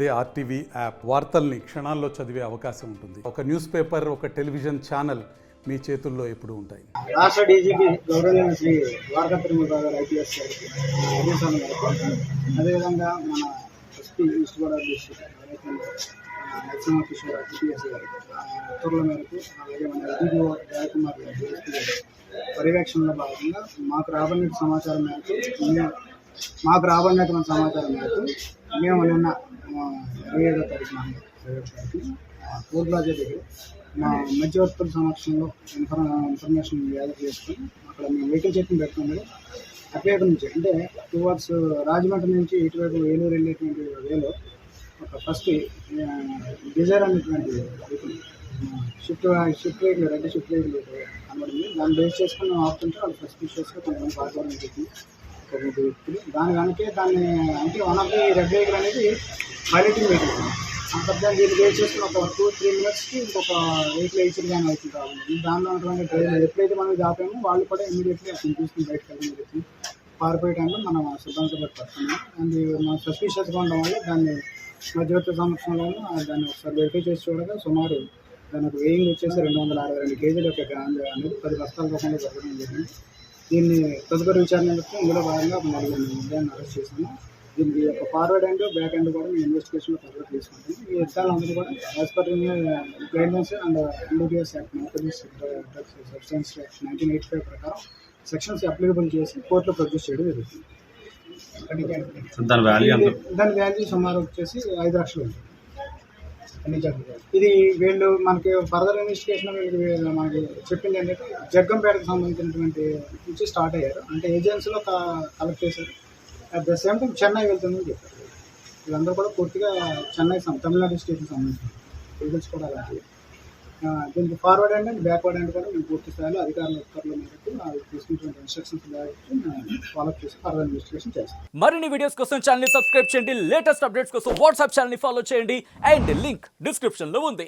అదే RTV app వార్తల్ని క్షణాల్లో చదివే అవకాశం ఉంటుంది. ఒక న్యూస్ పేపర్, ఒక టెలివిజన్ ఛానల్ మీ చేతుల్లో ఎప్పుడూ ఉంటాయి. రాష్ట్ర డీజీపీ గౌరవనీయ శ్రీ ద్వారకా తిరుమల గారు ఐపీఎస్ గారికి ఆదేశాల మేరకు, అదేవిధంగా మన SP east Godavari district Narasimha Kishore IPS గారి ఉత్తర్వుల మేరకు, అలాగే మన ఎస్పీఓ జయకుమార్ గారి పర్యవేక్షణలో భాగంగా మాకు రాబడిన సమాచారం మేరకు మేము నిన్న 27వ తారీఖున పూర్వాజీ దగ్గర మా మధ్యవర్తుల సమక్షంలో ఇన్ఫర్మేషన్ గ్యాదర్ చేసుకుని అక్కడ మేము వెహికల్ చెక్కింగ్ పెట్టుకున్నాడు. అటువైపు నుంచి అంటే టువర్డ్స్ రాజమండ్రి నుంచి ఇటువైపు ఏలూరు వెళ్ళేటువంటి వేలో ఒక ఫస్ట్ డిజైర్ అనేటువంటి vehicle shift vehicle, red shift vehicle కనబడింది. దాన్ని బేస్ చేసుకుని మేము ఆపుతుంటే వాళ్ళు సస్పిషియస్గా కొంతమంది వాతావరణం చెప్పింది వ్యక్తులు. దాని అంటే one of the red vehicle అనేది పైలటింగ్ వెహికల్. అంతర్జాతీయ దీన్ని బేస్ చేసుకుని ఒక 2-3 మినిట్స్కి ఇంకొక వెహికల్ ఎయిచర్ కానీ అవుతుంది కాబట్టి దానిలో ఉన్నటువంటి డ్రైవర్ ఎప్పుడైతే మనం ఆపామో వాళ్ళు కూడా ఇమీడియట్లీ అసలు చూసుకుని బయటకు వెళ్ళడం జరుగుతుంది. పారిపోయే టైంలో మనం సిబ్బందితో పాటు పడుతున్నాం. అండ్ మనం సస్పిషియస్గా ఉండడం వల్ల దాన్ని మధ్యవర్తి సమక్షంలోనూ దాన్ని ఒకసారి వెరిఫై చేసి చూడగా సుమారు దానికి వెయింగ్ వచ్చేసి 262 కేజీల యొక్క అనేది 10 బస్తాల రూపంలో జరగడం జరిగింది. దీన్ని తదుపరి విచారణ ఇందులో భాగంగా 4 ఉదయాన్ని అరెస్ట్ చేశాము. దీనికి ఒక ఫార్వర్డ్ అండ్ బ్యాక్ అండ్ కూడా మేము ఇన్వెస్టిగేషన్లో ఫర్దర్ తీసుకుంటాం. ఈ విషయాలందరూ కూడా as per guidelines and NDPS act drugs substance act 1985 ప్రకారం సెక్షన్స్ అప్లికబుల్ చేసి కోర్టులో ప్రొడ్యూస్ చేయడం జరుగుతుంది. దాని వాల్యూ సుమారు వచ్చేసి 5 లక్షలు ఉంటుంది. ఇది వీళ్ళు మనకి ఫర్దర్ ఇన్వెస్టిగేషన్ వీళ్ళకి మనకి చెప్పింది ఏంటంటే జగ్గంపేటకు సంబంధించినటువంటి నుంచి స్టార్ట్ అయ్యారు. అంటే ఏజెన్సీలో కలెక్ట్ చేశారు. At the same time Chennai వెళ్తుందని చెప్పారు. వీళ్ళందరూ కూడా పూర్తిగా చెన్నై తమిళనాడు స్టేట్కి సంబంధించిన ఏజెన్సీ కూడా అలాంటివి. దీనికి ఫార్వర్డ్ అండ్ బ్యాక్వర్డ్ అండ్ కూడా మేము పూర్తి స్థాయిలో అధికారుల ఉత్తర్వుల మేరకు తీసుకున్నటువంటి ఇన్స్ట్రక్షన్స్ ఫాలో చేసి ఫర్దర్ ఇన్వెస్టిగేషన్ చేస్తాం. మరిన్ని వీడియోస్ కోసం ఛానల్ ని సబ్స్క్రైబ్ చేయండి. లేటెస్ట్ అప్డేట్స్ కోసం వాట్సాప్ ఛానల్ ని ఫాలో చేయండి. అండ్ లింక్ డిస్క్రిప్షన్ లో ఉంది.